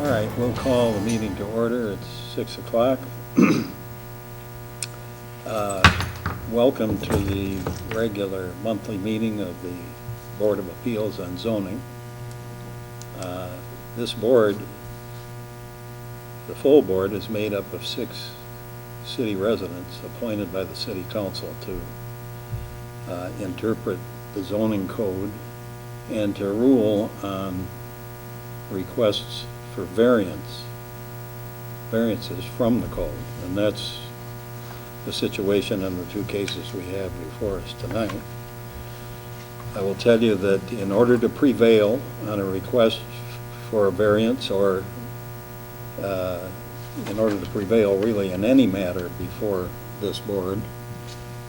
All right, we'll call the meeting to order. It's 6 o'clock. Welcome to the regular monthly meeting of the Board of Appeals on Zoning. This board, the full board, is made up of 6 city residents appointed by the city council to interpret the zoning code and to rule on requests for variances from the code. And that's the situation in the 2 cases we have before us tonight. I will tell you that in order to prevail on a request for a variance, or in order to prevail really in any matter before this board,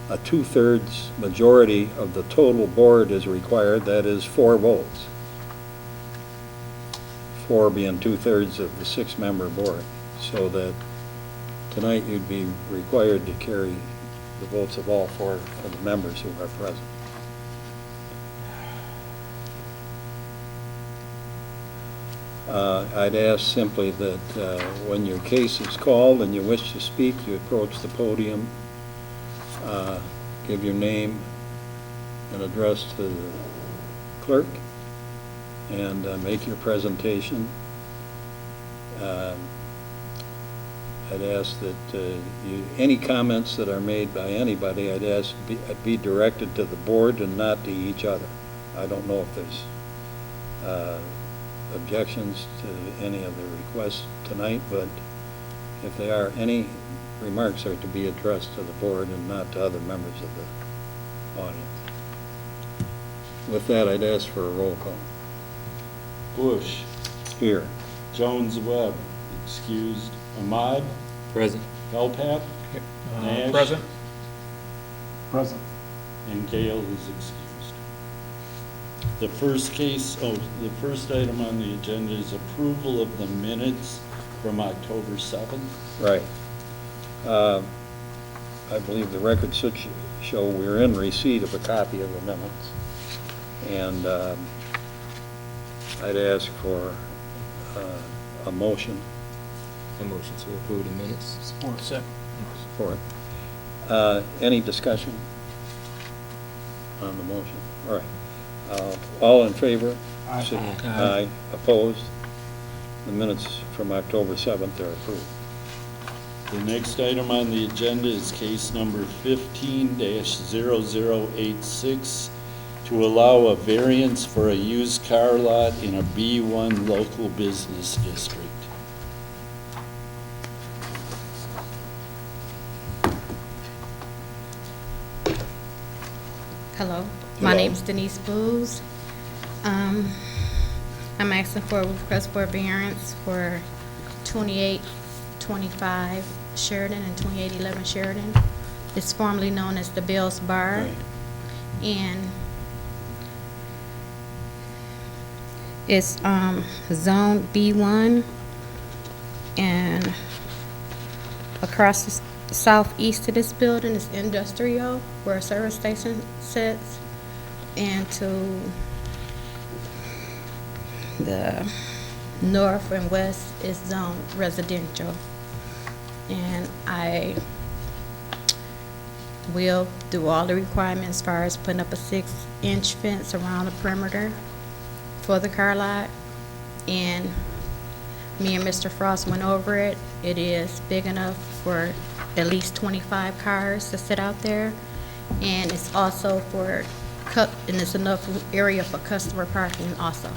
a 2/3 majority of the total board is required. That is 4 votes. 4 being 2/3 of the 6-member board, so that tonight you'd be required to carry the votes of all 4 of the members who are present. I'd ask simply that when your case is called and you wish to speak, you approach the podium, give your name and address to the clerk, and make your presentation. I'd ask that any comments that are made by anybody, I'd ask be directed to the board and not to each other. I don't know if there's objections to any of the requests tonight, but if there are, any remarks are to be addressed to the board and not to other members of the audience. With that, I'd ask for a roll call. Bush. Here. Jones-Webb, excused. Ahmad. Present. Helpat. Nash. Present. Present. And Gale is excused. The first item on the agenda is approval of the minutes from October 7th. Right. I believe the record should show we're in receipt of a copy of the minutes. And I'd ask for a motion. A motion to approve the minutes. Support. Second. Support. Any discussion on the motion? All right. All in favor? Aye. Say Aye. Aye. Opposed? The minutes from October 7th are approved. The next item on the agenda is case number 15-0086 to allow a variance for a used car lot in a B1 local business district. Hello, Hello. my name's Denise Booz. I'm asking for a request for a variance for 2825 Sheridan and 2811 Sheridan. It's formerly known as the Bill's Bar. Right. And it's zone B1, and across the southeast of this building is industrial, where a service station sits, and to the north and west is zone residential. And I will do all the requirements as far as putting up a 6-inch fence around the perimeter for the car lot. And me and Mr. Frost went over it. It is big enough for at least 25 cars to sit out there, and it's also and it's enough area for customer parking also.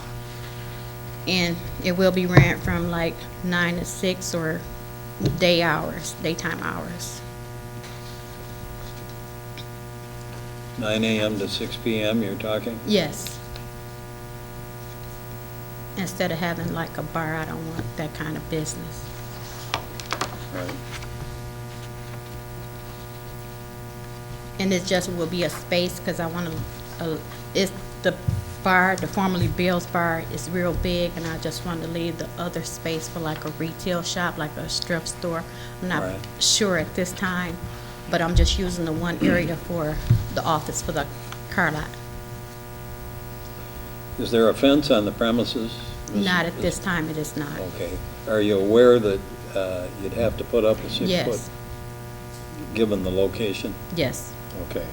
And it will be rent from like 9 to 6 or daytime hours. 9 a.m. to 6 p.m. you're talking? Yes. Instead of having like a bar, I don't want that kind of business. Right. And it just will be a space, because I want to, it's the bar, the formerly Bill's Bar, is real big, and I just want to leave the other space for like a retail shop, like a strip store. I'm not Right. sure at this time, but I'm just using the one area for the office for the car lot. Is there a fence on the premises? Not at this time, it is not. Okay. Are you aware that you'd have to put up a 6-foot? Yes. Given the location? Yes. Okay.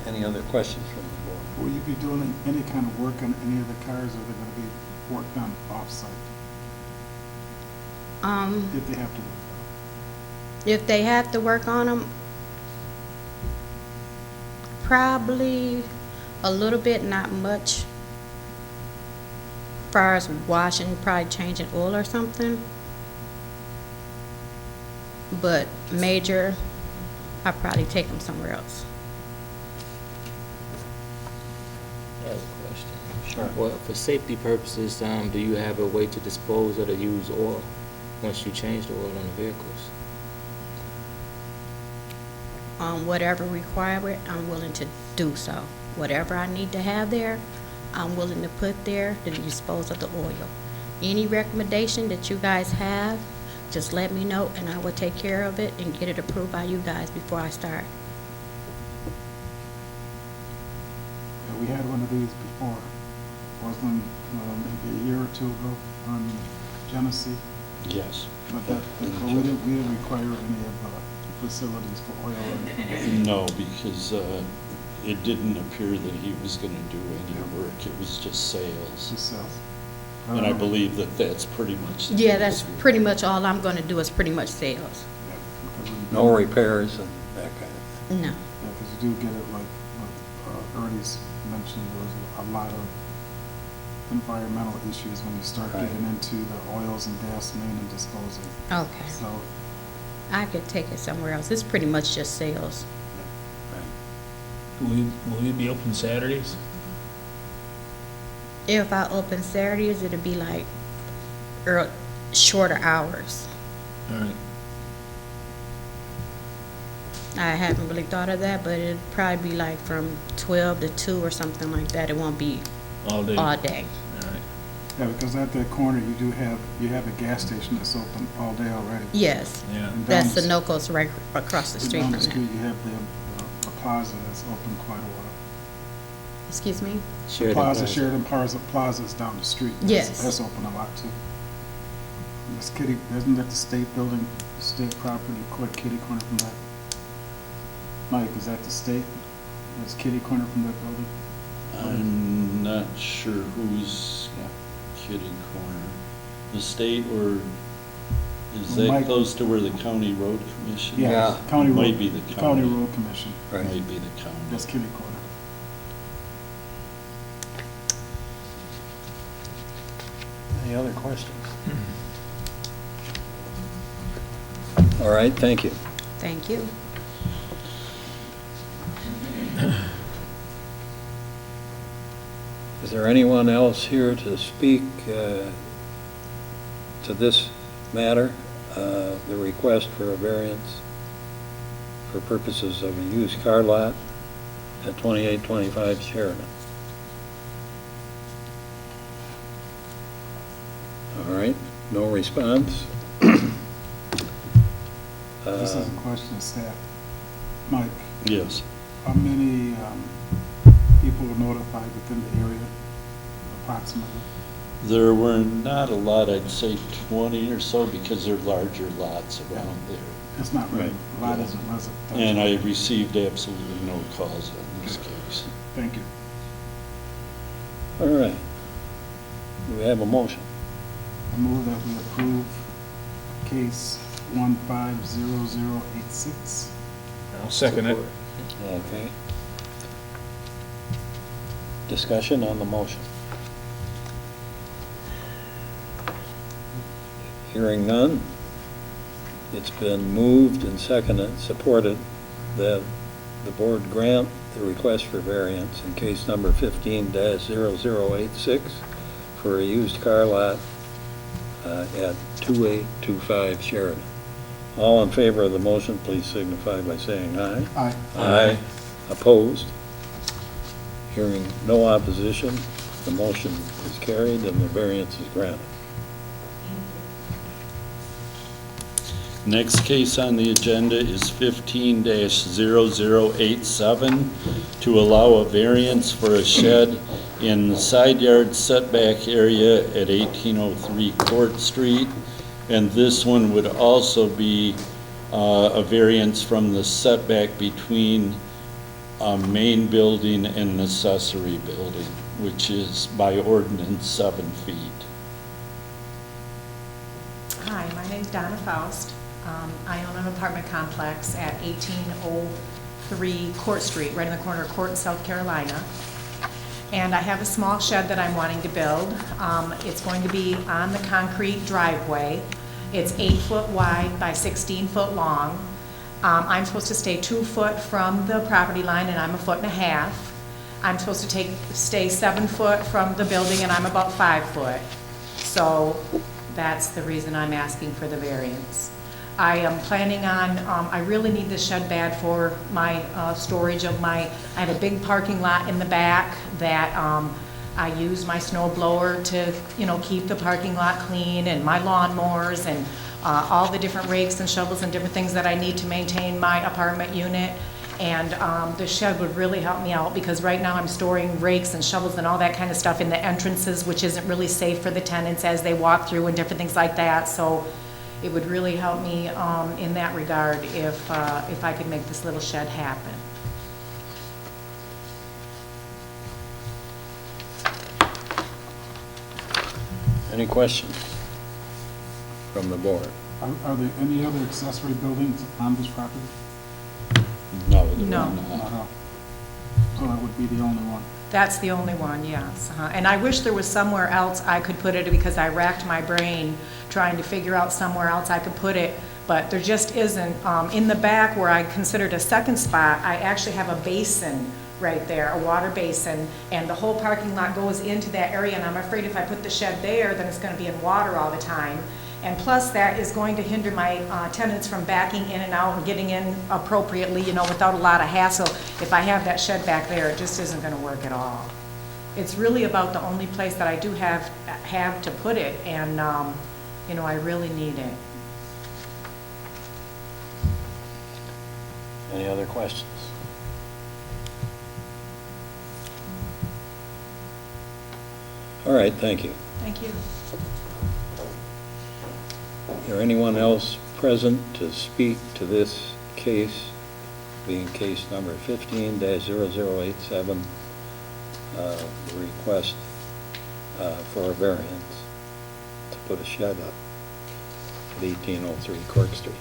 Any other questions from the board? Will you be doing any kind of work on any of the cars, or are they gonna be worked on off-site, if they have to work on If they have to work on them, probably a little bit, not much. As far as washing, probably changing oil or something. But major, I'll probably take them somewhere else. I have a question. Sure. Well, for safety purposes, do you have a way to dispose of the used oil once you change the oil on the vehicles? Whatever requirement, I'm willing to do so. Whatever I need to have there, I'm willing to put there to dispose of the oil. Any recommendation that you guys have, just let me know and I will take care of it and get it approved by you guys before I start. Yeah, we had one of these before, wasn't maybe a year or two ago on Genesee, Yes. but we didn't require any of the facilities for oil or anything. No, because it didn't appear that he was going to do any work. It was just sales. Just sales. And I believe that that's pretty much. the Yeah, that's case. pretty much all I'm gonna do is pretty much sales. Yeah, because No repairs and that kind of thing? No. Yeah, because you do get it, like Ernie's mentioned, there was a lot of environmental issues when you start Right. getting into the oils and gas main and disposal. Okay. So, I could take it somewhere else. It's pretty much just sales. Right. Will you be open Saturdays? If I open Saturdays, it'll be like shorter hours. All right. I haven't really thought of that, but it'd probably be like from 12 to 2 or something like that. It won't be All day? all day. All right. yeah, because at that corner, you have a gas station that's open all day already. Yes, Yeah. And down that's the- Sunoco's right across the and street down from the street, that. you have the plaza that's open quite a while. Excuse me? Sheridan Plaza, Plaza. Sheridan Plaza's down the street. Yes. That's open a lot too. This kitty, isn't that the state building, state property, kitty corner from that? Mike, is that the state? Is kitty corner from that building? I'm not sure who's kitty corner. The state, or is Well, that Mike- close to where the county road commission? Yeah. is? County Might Road- be the County county. Road Commission. Right. Might be the county. That's kitty corner. Any other questions? All right, thank you. Thank you. Is there anyone else here to speak to this matter, the request for a variance for purposes of a used car lot at 2825 Sheridan? All right, no response. This is a question of staff. Mike, Yes. how many people were notified within the area approximately? There were not a lot, I'd say 20 or so, because they're larger lots around there. It's not really, Right. a lot isn't residential. And I received absolutely no calls on this case. Thank you. All right. Do we have a motion? I move that we approve case 150086. I'll second it. Okay. Discussion on the motion. Hearing none, it's been moved and seconded, supported, that the board grant the request for variance in case number 15-0086 for a used car lot at 2825 Sheridan. All in favor of the motion, please signify by saying aye. Aye. Aye. Opposed? Hearing no opposition, the motion is carried and the variance is granted. Next case on the agenda is 15-0087 to allow a variance for a shed in the side yard setback area at 1803 Court Street. And this one would also be a variance from the setback between a main building and an accessory building, which is by ordinance 7 feet. Hi, my name's Donna Faust. I own an apartment complex at 1803 Court Street, right in the corner of Court and South Carolina. And I have a small shed that I'm wanting to build. It's going to be on the concrete driveway. It's 8 foot wide by 16 foot long. I'm supposed to stay 2 foot from the property line, and I'm 1.5 feet. I'm supposed to stay 7 foot from the building, and I'm about 5 foot. So that's the reason I'm asking for the variance. I am planning on, I really need this shed bad for my storage of I have a big parking lot in the back that I use my snow blower to, keep the parking lot clean, and my lawnmowers, and all the different rakes and shovels and different things that I need to maintain my apartment unit. And the shed would really help me out, because right now I'm storing rakes and shovels and all that kind of stuff in the entrances, which isn't really safe for the tenants as they walk through and different things like that. So it would really help me in that regard if I could make this little shed happen. Any questions from the board? Are there any other accessory buildings on this property? No, there No. are Not not. at all. So that would be the only one. That's the only one, yes. And I wish there was somewhere else I could put it, because I racked my brain trying to figure out somewhere else I could put it, but there just isn't. In the back, where I considered a second spot, I actually have a basin right there, a water basin, and the whole parking lot goes into that area, and I'm afraid if I put the shed there, then it's gonna be in water all the time. And plus, that is going to hinder my tenants from backing in and out and getting in appropriately, without a lot of hassle. If I have that shed back there, it just isn't gonna work at all. It's really about the only place that I do have to put it, and, I really need it. Any other questions? All right, thank you. Thank you. Is there anyone else present to speak to this case, being case number 15-0087, the request for a variance to put a shed up at 1803 Court Street?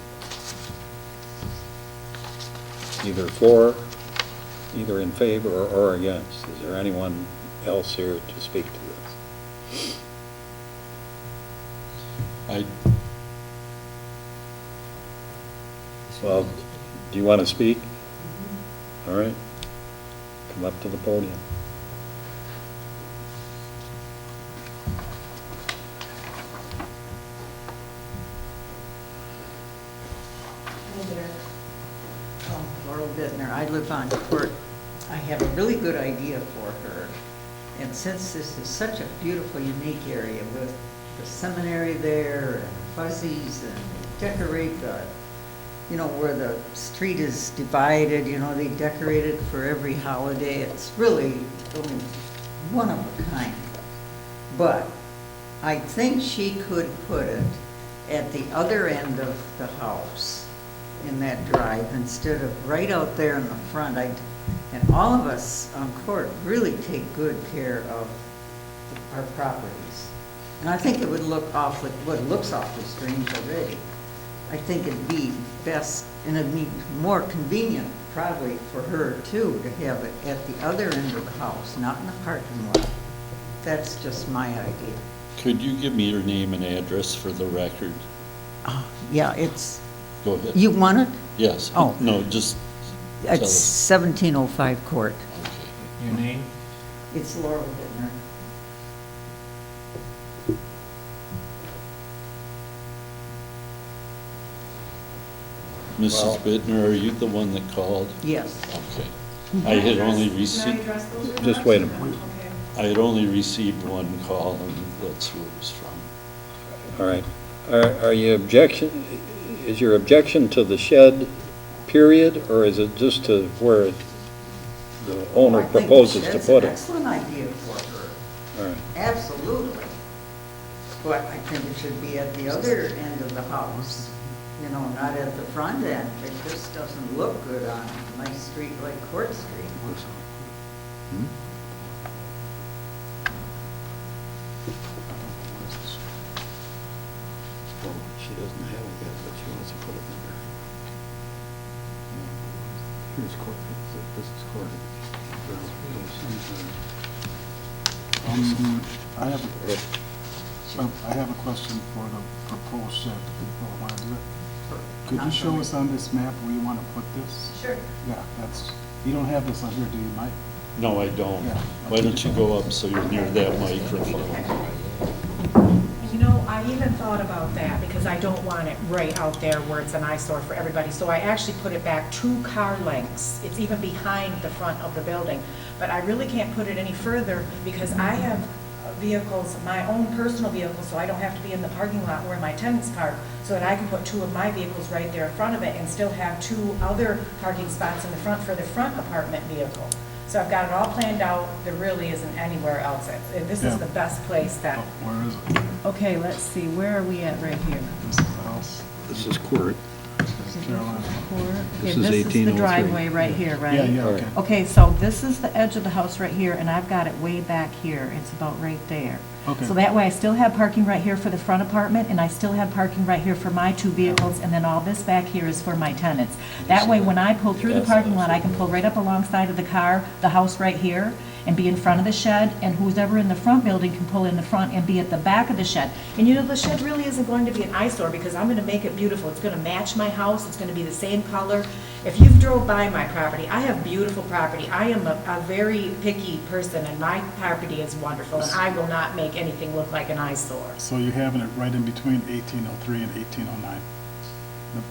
Either in favor or against. Is there anyone else here to speak to this? Well, do you want to speak? All right. Come up to the podium. Hi there. Laurel Bittner. I live on Court. I have a really good idea for her. And since this is such a beautiful, unique area with the seminary there and fuzzies, and they decorate where the street is divided, they decorate it for every holiday. It's really one of a kind. But I think she could put it at the other end of the house in that drive instead of right out there in the front. And all of us on Court really take good care of our properties. And I think it would look awfully, well, it looks awfully strange already. I think it'd be best, and it'd be more convenient probably for her too, to have it at the other end of the house, not in the parking lot. That's just my idea. Could you give me your name and address for the record? Yeah, it's, Go ahead. you want it? Yes. Oh. No, just tell It's us. 1705 Court. Okay. Your name? It's Laurel Bittner. Mrs. Well- Bittner, are you the one that called? Yes. Okay. I had only received, Just wait a minute. I had only received one call, and that's who it was from. All right. Are you is your objection to the shed, period, or is it just to where the owner proposes to put it? I think the shed's an excellent idea for her, All right. absolutely. But I think it should be at the other end of the house, you know, not at the front end. It just doesn't look good on a nice street like Court Street. She doesn't have it yet, but she wants to put it in there. Here's court, this is court. I have a question for the proposed shed. People want to do it. Could you show us on this map where you want to put this? Sure. Yeah, that's, you don't have this on here, do you, Mike? No, I don't. Yeah. Why don't you go up so you're near that microphone? You know, I even thought about that because I don't want it right out there where it's an eyesore for everybody. So I actually put it back 2 car lengths. It's even behind the front of the building. But I really can't put it any further because I have vehicles, my own personal vehicles, so I don't have to be in the parking lot where my tenants park, so that I can put 2 of my vehicles right there in front of it and still have 2 other parking spots in the front for the front apartment vehicle. So I've got it all planned out. There really isn't anywhere else. This Yeah. is the best place that, Where is it? okay, let's see, where are we at right here? This is the house. This is court. Carolina. Okay, This is this is the 1803. driveway right here, right? Yeah, yeah, okay. Okay, so this is the edge of the house right here, and I've got it way back here. It's about right there. Okay. So that way I still have parking right here for the front apartment, and I still have parking right here for my 2 vehicles, and then all this back here is for my tenants. That way, when I pull through the parking lot, I can pull right up alongside of the car, the house right here, and be in front of the shed, and who's ever in the front building can pull in the front and be at the back of the shed. And you know, the shed really isn't going to be an eyesore because I'm gonna make it beautiful. It's gonna match my house, it's gonna be the same color. If you've drove by my property, I have beautiful property. I am a very picky person, and my property is wonderful, and I will not make anything look like an eyesore. So you're having it right in between 1803 and 1809?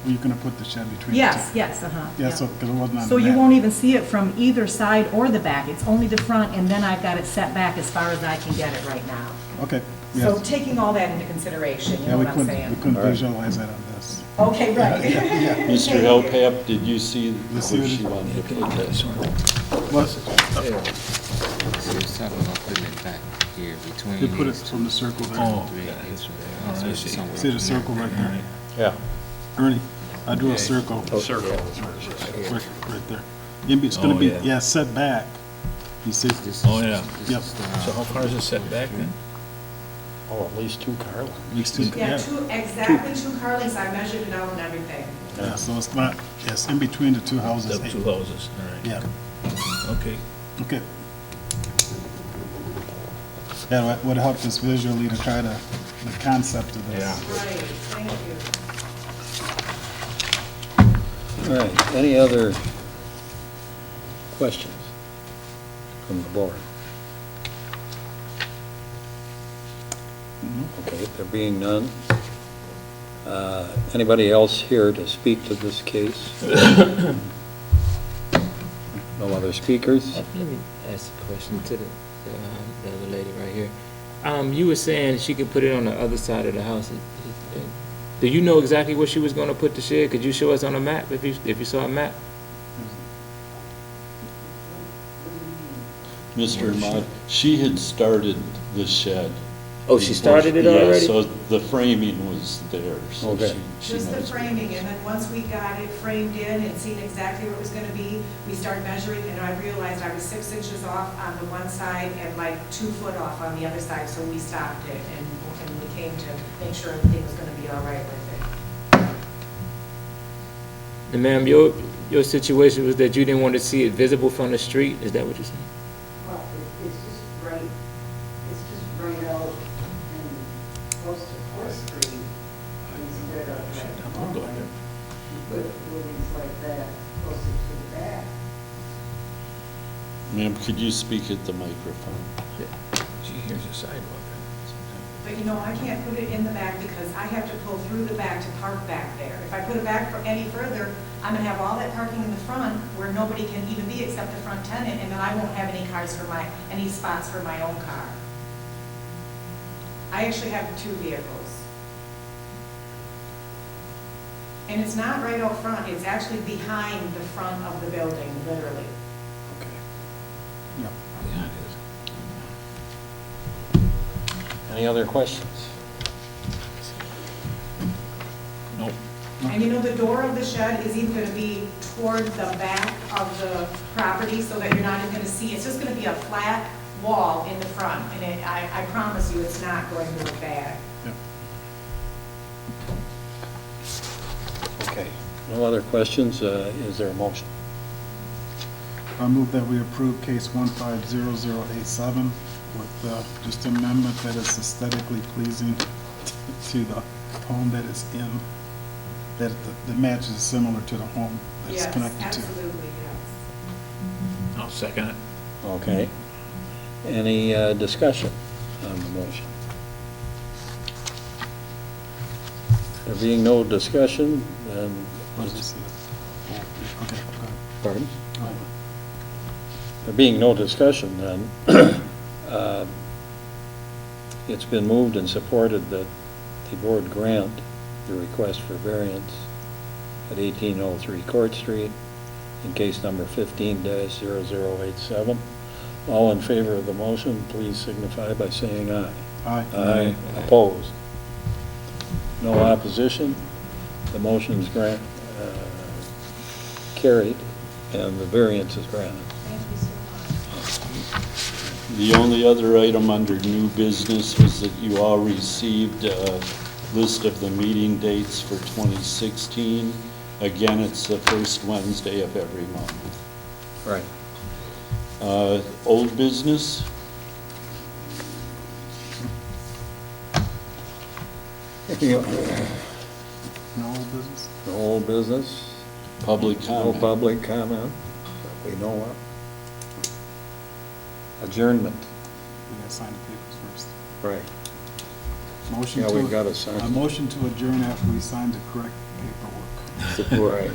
You're going to put the shed between the two? Yes, yes, uh-huh. Yeah, so, because it wasn't on the So you map. won't even see it from either side or the back. It's only the front, and then I've got it set back as far as I can get it right now. Okay, So yes. taking all that into consideration, you Yeah, know we what I'm couldn't, we saying? couldn't All right. visualize that on this. Okay, right. Mr. Helpap, did you see where see what she it- wanted to put this? What? She was talking about putting it back here between. You put it these from the circle there. Oh, three. yeah, It's, Oh, I see. somewhere See the up circle there. right there? Yeah. Ernie, I drew a circle Circle. right there. It's going to Oh, be, yeah. yeah, set back. You see? This Oh, is- yeah. this Yep. is the So how house. far is it set back then? Oh, at least 2 car lengths. These two- Yeah, exactly 2 car lengths. I measured it out and everything. Yeah, so it's not, yes, in between the 2 houses. The 2 houses, all right. Yeah, Okay. okay. Yeah, it would help us visually to try to, the concept of this. Yeah. Right, thank you. All right, any other questions from the board? Okay, there being none, anybody else here to speak to this case? No other speakers? Let me ask a question to the other lady right here. You were saying she could put it on the other side of the house. Do you know exactly where she was gonna put the shed? Could you show us on a map if you saw a map? Mr. Ahmad, she had started the shed. Oh, she started it Yeah, already? so the framing was there, so Okay. she Just the knows. framing, and then once we got it framed in and seen exactly where it was gonna be, we started measuring, and I realized I was 6 inches off on the one side and like 2 foot off on the other side, so we stopped it, and we came to make sure everything was gonna be all right with it. And ma'am, your situation was that you didn't want to see it visible from the street? Is that what you're saying? Well, it's just right out and close to Fourth Street instead of like, put buildings like that closer to the back. Ma'am, could you speak at the microphone? She hears the sidewalk. But you know, I can't put it in the back because I have to pull through the back to park back there. If I put it back for any further, I'm gonna have all that parking in the front where nobody can even be except the front tenant, and then I won't have any any spots for my own car. I actually have 2 vehicles. And it's not right out front, it's actually behind the front of the building, literally. Okay. Yeah. Yeah, it Any other questions? is. Nope. And you know, the door of the shed is even gonna be toward the back of the property so that you're not even gonna see, it's just gonna be a flat wall in the front. And I promise you, it's not going to look bad. Yeah. Okay. No other questions? Is there a motion? I move that we approve case 150087 with just an amendment that is aesthetically pleasing to the home that it's in, that the match is similar to the home that it's Yes, connected to. absolutely, yes. I'll second it. Okay. Any discussion on the motion? There being no discussion, then, Where's this? Okay, go ahead. pardon? Go ahead. There being no discussion, then, it's been moved and supported that the board grant the request for variance at 1803 Court Street in case number 15-0087. All in favor of the motion, please signify by saying aye. Aye. Aye. Opposed? No opposition? The motion is carried, and the variance is granted. Thank you so much. The only other item under new business was that you all received a list of the meeting dates for 2016. Again, it's the first Wednesday of every month. Right. Old business? No old business? No old business? Public No comment? public comment that we know of? Adjournment? We gotta sign the papers first. Right. Motion Yeah, to. we've got to sign. A motion to adjourn after we sign the correct paperwork. Right.